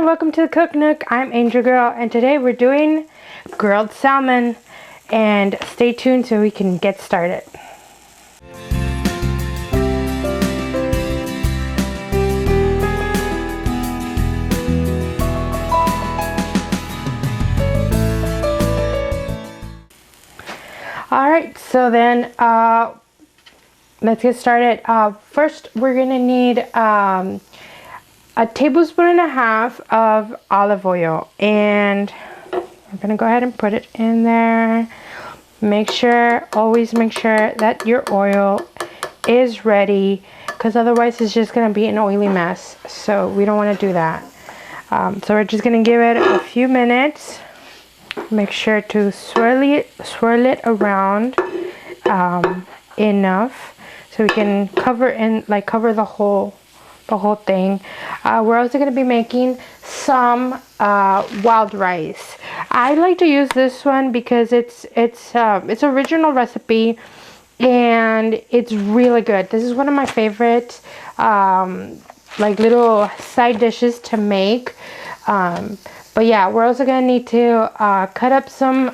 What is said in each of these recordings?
everyone, welcome to the Cook Nook. I'm Angel Girl and today we're doing grilled salmon, and stay tuned so we can get started. Alright, so then let's get started. First we're gonna need a tablespoon and a half of olive oil, and I'm gonna go ahead and put it in there. Always make sure that your oil is ready, because otherwise it's just gonna be an oily mess, so we don't want to do that. So we're just gonna give it a few minutes. Make sure to swirl it around enough so we can cover the whole thing. We're also going to be making some wild rice. I like to use this one because it's original recipe and it's really good. This is one of my favorite like little side dishes to make. But yeah, we're also going to need to cut up some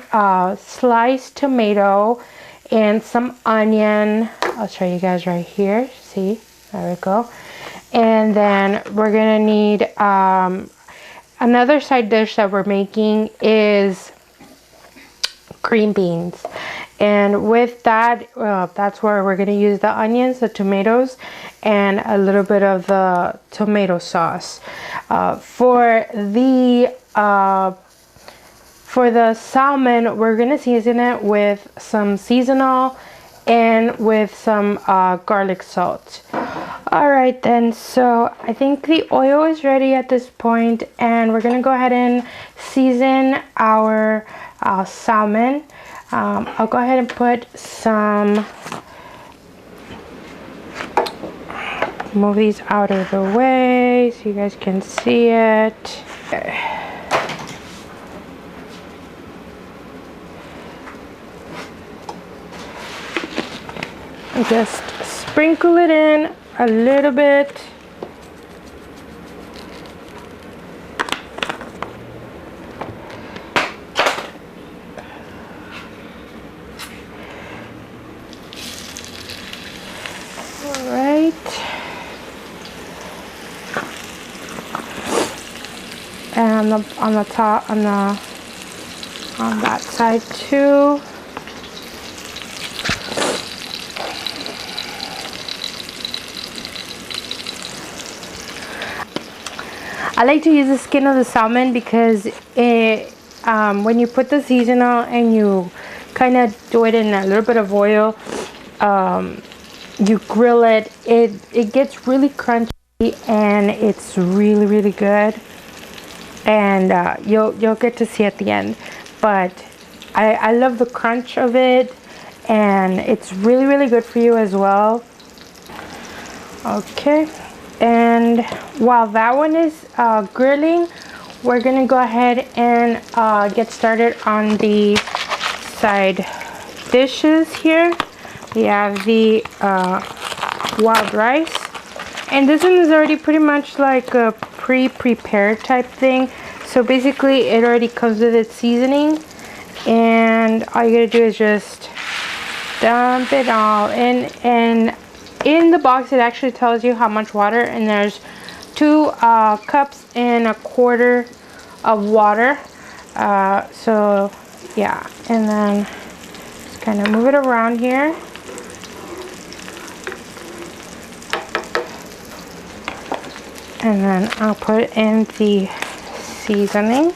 sliced tomato and some onion. I'll show you guys right here. See, there we go. And then we're gonna need another side dish that we're making is green beans, and with that that's where we're gonna use the onions, the tomatoes, and a little bit of the tomato sauce. For the salmon, we're gonna season it with some seasonal and with some garlic salt. Alright then, so I think the oil is ready at this point, and we're gonna go ahead and season our salmon. I'll go ahead and put some, move these out of the way so you guys can see it. Okay. Just sprinkle it in a little bit. All right. And on the top, on that side too. I like to use the skin of the salmon because it, when you put the seasonal and you kind of do it in a little bit of oil, you grill it, it gets really crunchy and it's really good, and you'll get to see at the end. But I love the crunch of it, and it's really good for you as well. Okay. And while that one is grilling, we're gonna go ahead and get started on the side dishes here. We have the wild rice, and this one is already pretty much like a pre-prepared type thing. So basically it already comes with its seasoning, and all you gotta do is just dump it all in. And in the box it actually tells you how much water, and there's 2 cups and a quarter of water. So yeah, and then just kind of move it around here. And then I'll put in the seasoning.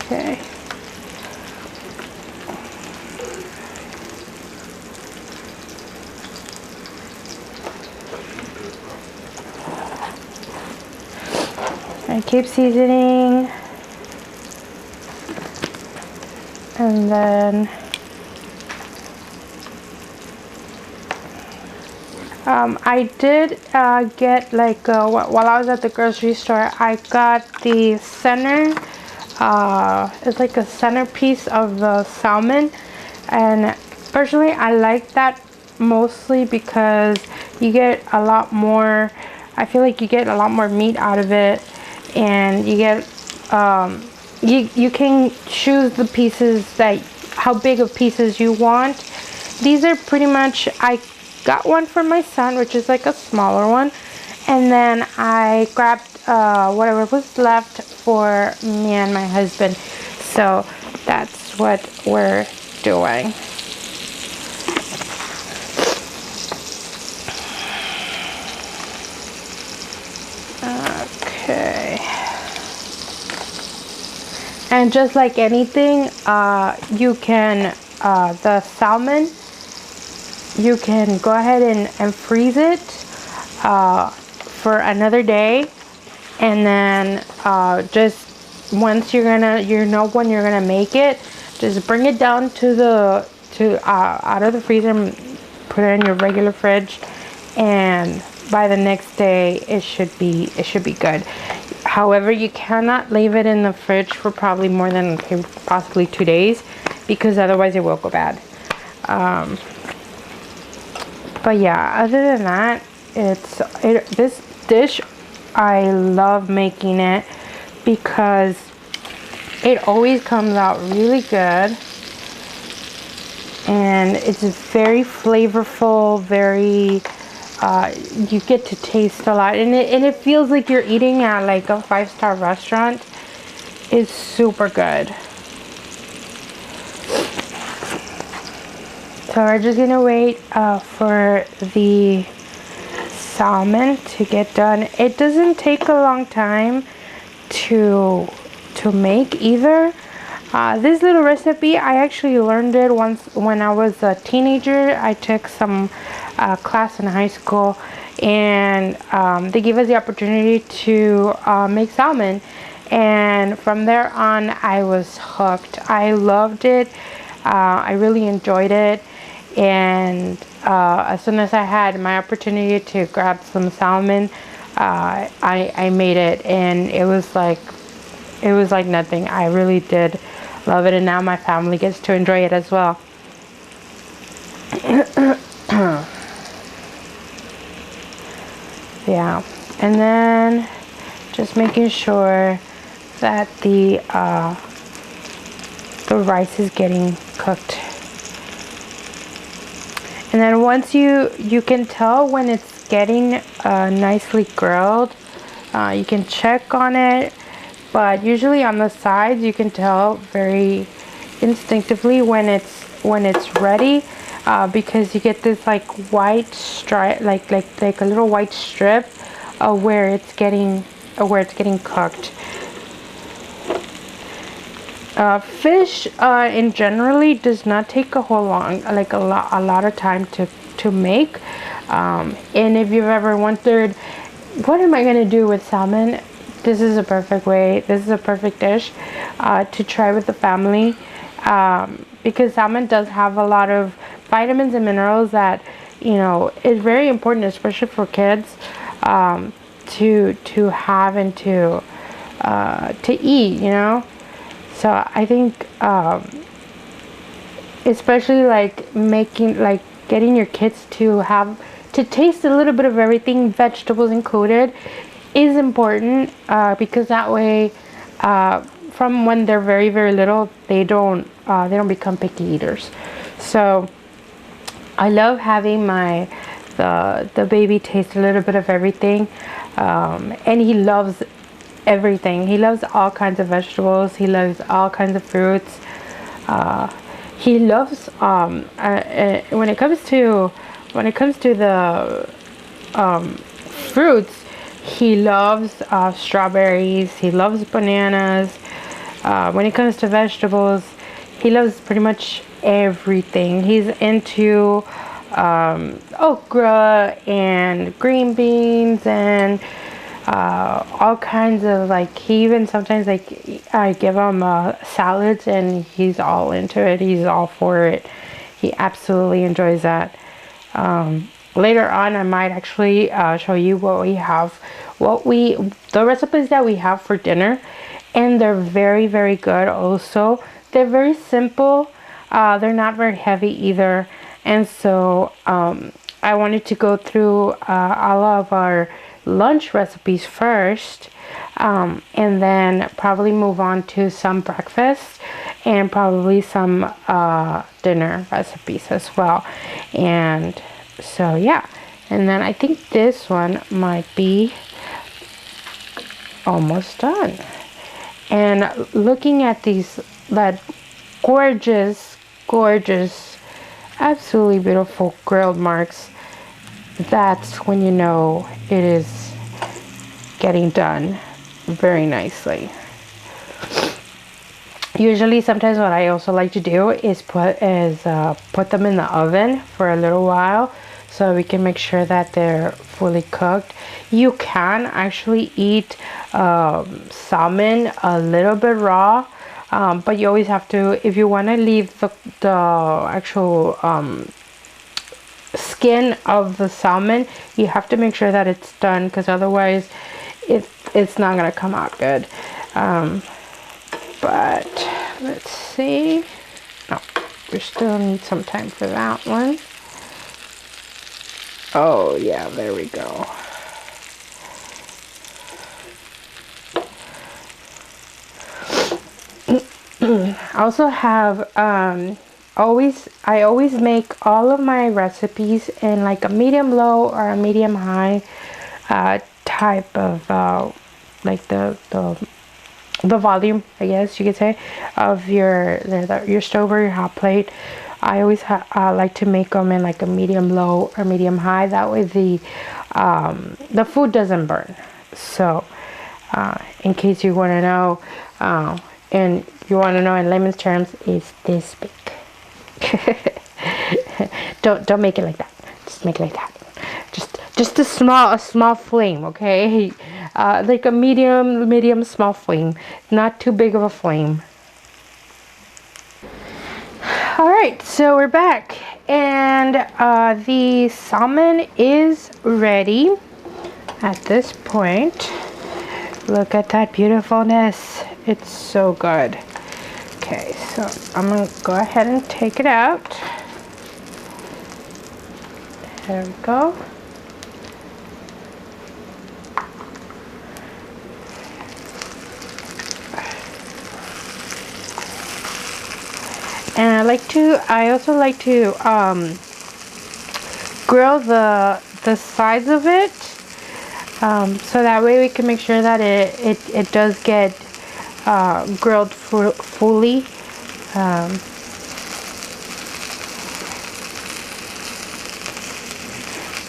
Okay. And keep seasoning. And then I did get like while I was at the grocery store, I got the center it's like a centerpiece of the salmon, and Personally, I like that mostly because you get a lot more, I feel like you get a lot more meat out of it, and you get, you can choose the pieces that, how big of pieces you want. These are pretty much, I got one for my son, which is like a smaller one, and then I grabbed whatever was left for me and my husband. So that's what we're doing. Okay. And just like anything, you can, the salmon, you can go ahead and freeze it for another day, and then just once you're gonna, you know, when you're gonna make it, just bring it down to the out of the freezer and put it in your regular fridge, and by the next day it should be good. However, you cannot leave it in the fridge for probably more than possibly 2 days, because otherwise it will go bad. But yeah, other than that, this dish, I love making it because it always comes out really good, and it's very flavorful, very you get to taste a lot, and it feels like you're eating at like a 5-star restaurant. It's super good. So we're just gonna wait for the salmon to get done. It doesn't take a long time to make either. This little recipe, I actually learned it once when I was a teenager. I took some class in high school, and they gave us the opportunity to make salmon, and from there on I was hooked. I loved it. I really enjoyed it, and as soon as I had my opportunity to grab some salmon, I made it, and it was like nothing. I really did love it, and now my family gets to enjoy it as well. Yeah, and then just making sure that the rice is getting cooked. And then once you can tell when it's getting nicely grilled, you can check on it, but usually on the sides you can tell very instinctively when it's ready, because you get this like white stripe, like a little white strip where it's getting cooked. Fish in generally does not take a whole long, like a lot of time to make, and if you've ever wondered what am I gonna do with salmon, this is a perfect dish to try with the family, because salmon does have a lot of vitamins and minerals that, you know, is very important, especially for kids, to have and to eat, you know. So I think especially like getting your kids to taste a little bit of everything, vegetables included, is important, because that way from when they're very, very little, they don't become picky eaters. So I love having the baby taste a little bit of everything, and he loves everything. He loves all kinds of vegetables. He loves all kinds of fruits. He loves when it comes to the fruits, he loves strawberries. He loves bananas. When it comes to vegetables, he loves pretty much everything. He's into okra and green beans and all kinds of, like, he even sometimes, like, I give him salads and he's all into it. He's all for it. He absolutely enjoys that. Later on I might actually show you the recipes that we have for dinner, and they're very, very good also. They're very simple, They're not very heavy either. And so I wanted to go through all of our lunch recipes first, and then probably move on to some breakfast and probably some dinner recipes as well. And so yeah, and then I think this one might be almost done. And looking at these, that gorgeous, absolutely beautiful grilled marks, that's when you know it is getting done very nicely. Usually, sometimes what I also like to do is put them in the oven for a little while, so we can make sure that they're fully cooked. You can actually eat salmon a little bit raw, but you always have to, if you want to leave the actual skin of the salmon, you have to make sure that it's done, because otherwise it's not gonna come out good. But let's see. No, we still need some time for that one. Oh yeah, there we go. I also have I always make all of my recipes in like a medium low or a medium high type of like the volume, I guess you could say, of your stove or your hot plate. I always like to make them in like a medium low or medium high. That way the food doesn't burn. So in case you want to know, and you want to know in layman's terms, is this big. Don't make it like that. Just make it like that. Just a small flame, okay? Like a medium small flame, not too big of a flame. All right, so we're back, and the salmon is ready at this point. Look at that beautifulness. It's so good. Okay, so I'm gonna go ahead and take it out. There we go. And I also like to grill the sides of it, so that way we can make sure that it does get grilled fully.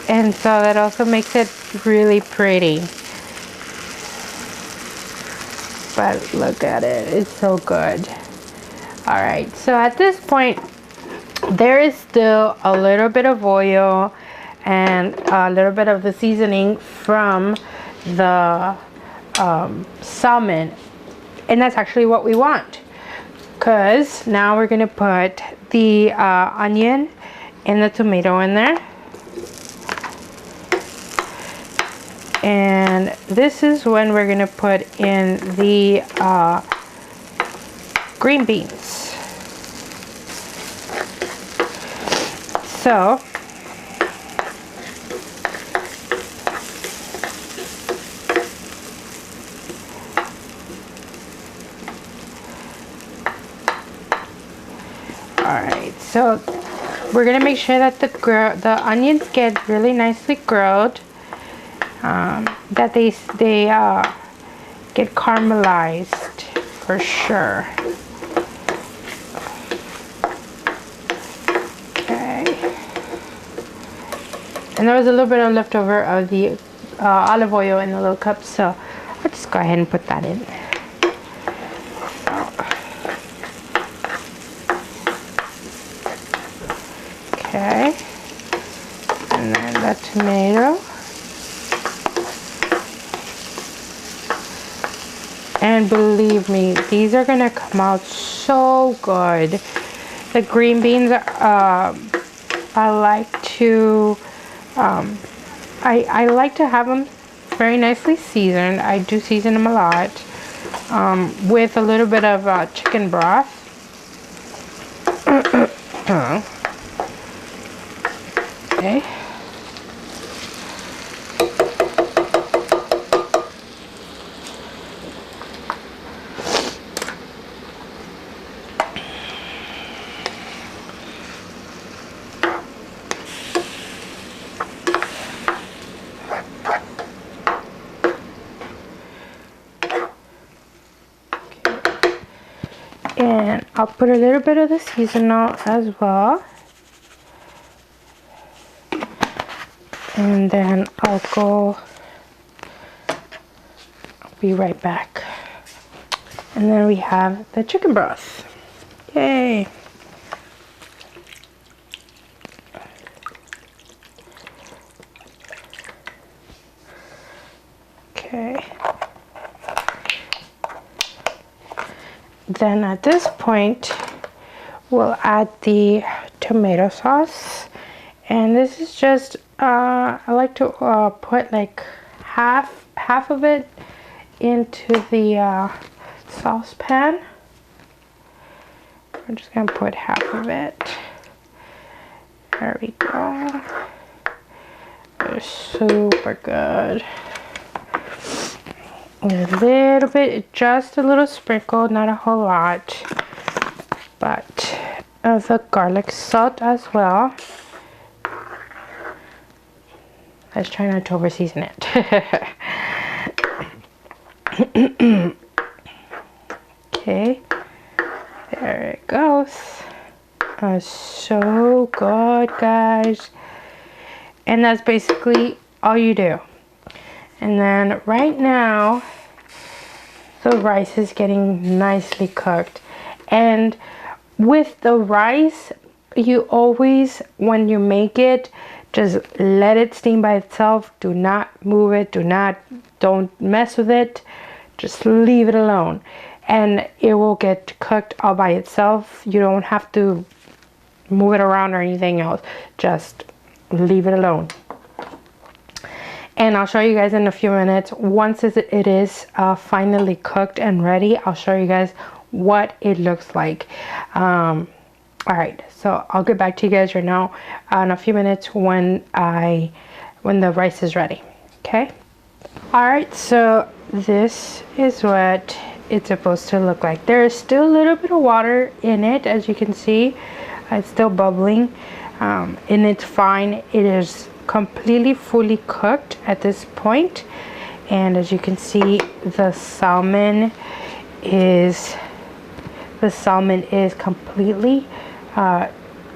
And so that also makes it really pretty. But look at it, it's so good. All right, so at this point there is still a little bit of oil and a little bit of the seasoning from the salmon, and that's actually what we want, because now we're gonna put the onion and the tomato in there. And this is when we're gonna put in the green beans. So alright, so we're gonna make sure that the onions get really nicely grilled, that they get caramelized for sure. And there was a little bit of leftover of the olive oil in the little cup, so I'll just go ahead and put that in. Okay, and then the tomato. And believe me, these are gonna come out so good. The green beans, I like to have them very nicely seasoned. I do season them a lot with a little bit of chicken broth. Okay. And I'll put a little bit of the seasoning as well. And then I'll be right back. And then we have the chicken broth. Yay! Okay. Then at this point, we'll add the tomato sauce. And this is just, I like to put like half of it into the saucepan. I'm just gonna put half of it. There we go. It's super good. A little bit, just a little sprinkle, not a whole lot, but of the garlic salt as well. Let's try not to over season it. Okay, there it goes. So good, guys. And that's basically all you do. And then right now, the rice is getting nicely cooked. And with the rice, you always, when you make it, just let it steam by itself. Do not move it. Don't mess with it. Just leave it alone. And it will get cooked all by itself. You don't have to move it around or anything else. Just leave it alone. And I'll show you guys in a few minutes. Once it is finally cooked and ready, I'll show you guys what it looks like. All right, so I'll get back to you guys right now in a few minutes when the rice is ready. Okay. All right, so this is what it's supposed to look like. There is still a little bit of water in it, as you can see. It's still bubbling, and it's fine. It is completely fully cooked at this point, and as you can see, the salmon is completely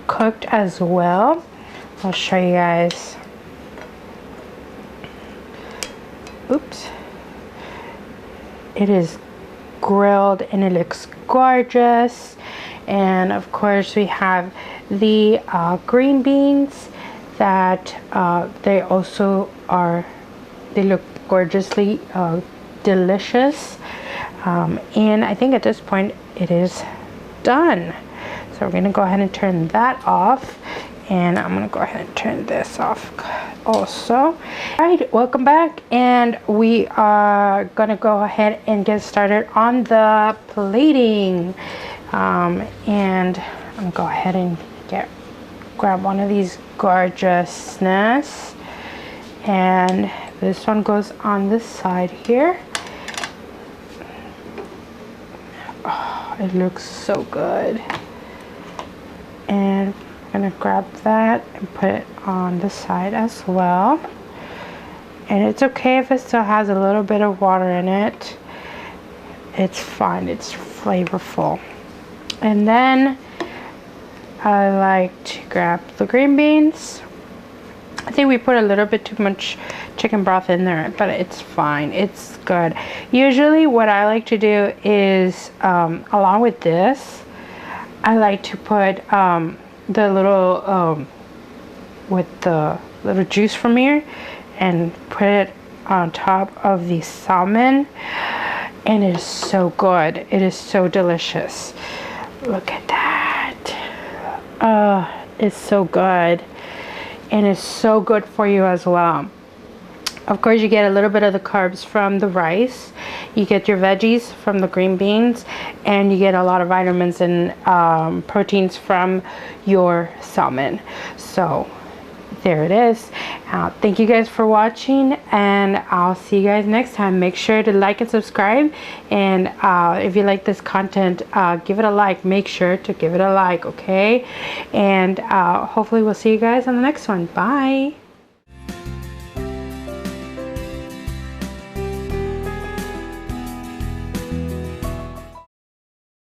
cooked as well. I'll show you guys. Oops. It is grilled and it looks gorgeous. And of course we have the green beans that they look gorgeously delicious. And I think at this point it is done. So we're gonna go ahead and turn that off, and I'm gonna go ahead and turn this off also. All right, welcome back, and we are gonna go ahead and get started on the plating. And I'm gonna go ahead and grab one of these gorgeousness, and this one goes on this side here. Oh, it looks so good. And I'm gonna grab that and put it on the side as well. And it's okay if it still has a little bit of water in it. It's fine, it's flavorful. And then I like to grab the green beans. I think we put a little bit too much chicken broth in there, but it's fine, it's good. Usually what I like to do is, along with this, I like to put the little, with the little juice from here, and put it on top of the salmon, and it is so good. It is so delicious. Look at that. It's so good, and it's so good for you as well. Of course, you get a little bit of the carbs from the rice, you get your veggies from the green beans, and you get a lot of vitamins and proteins from your salmon. So there it is. Thank you guys for watching, and I'll see you guys next time. Make sure to like and subscribe, and if you like this content, give it a like. Make sure to give it a like, okay? And hopefully we'll see you guys on the next one. Bye.